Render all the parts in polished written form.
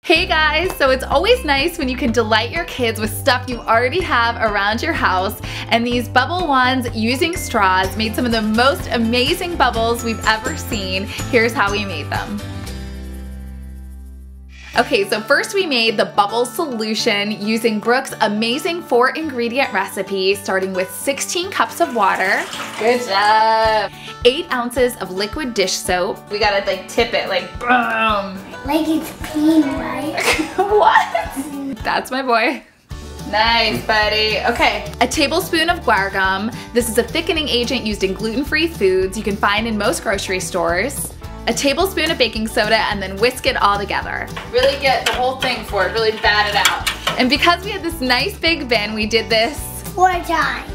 Hey guys, so it's always nice when you can delight your kids with stuff you already have around your house, and these bubble wands using straws made some of the most amazing bubbles we've ever seen. Here's how we made them. Okay, so first we made the bubble solution using Brooke's amazing 4-ingredient recipe, starting with 16 cups of water. Good job. 8 ounces of liquid dish soap. We gotta like tip it, like boom. Like it's clean, right? What? That's my boy. Nice, buddy. Okay, a tablespoon of guar gum. This is a thickening agent used in gluten-free foods you can find in most grocery stores. A tablespoon of baking soda, and then whisk it all together. Really get the whole thing for it, really bat it out. And because we had this nice big bin, we did this 4 times.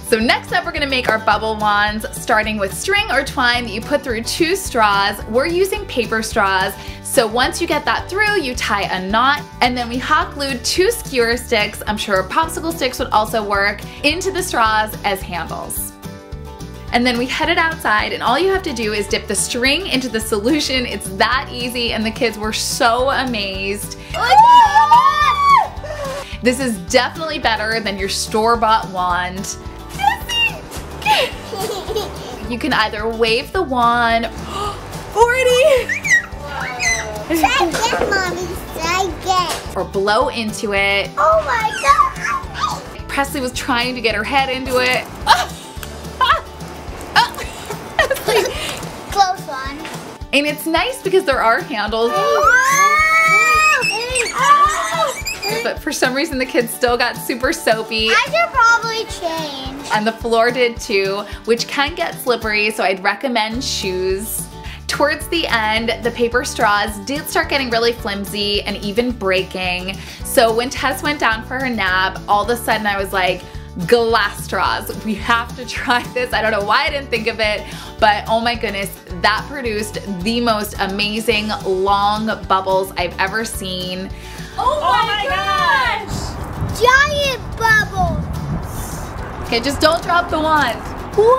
So next up, we're gonna make our bubble wands, starting with string or twine that you put through 2 straws. We're using paper straws, so once you get that through, you tie a knot, and then we hot glued 2 skewer sticks, I'm sure popsicle sticks would also work, into the straws as handles. And then we headed outside, and all you have to do is dip the string into the solution. It's that easy, and the kids were so amazed. This is definitely better than your store-bought wand. You can either wave the wand, 40! Second, Mommy, second. Or blow into it. Oh my God! Presley was trying to get her head into it. Close one. And it's nice because there are handles. But for some reason the kids still got super soapy. I should probably change. And the floor did too, which can get slippery, so I'd recommend shoes. Towards the end, the paper straws did start getting really flimsy and even breaking. So when Tess went down for her nap, all of a sudden I was like, glass straws. We have to try this. I don't know why I didn't think of it, but oh my goodness, that produced the most amazing long bubbles I've ever seen. Oh my gosh! Giant bubbles! Okay, just don't drop the wand. Whoa!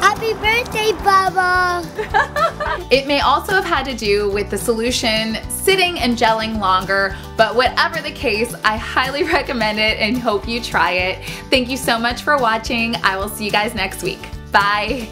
Happy birthday, Bubble! It may also have had to do with the solution sitting and gelling longer, but whatever the case, I highly recommend it and hope you try it. Thank you so much for watching. I will see you guys next week. Bye.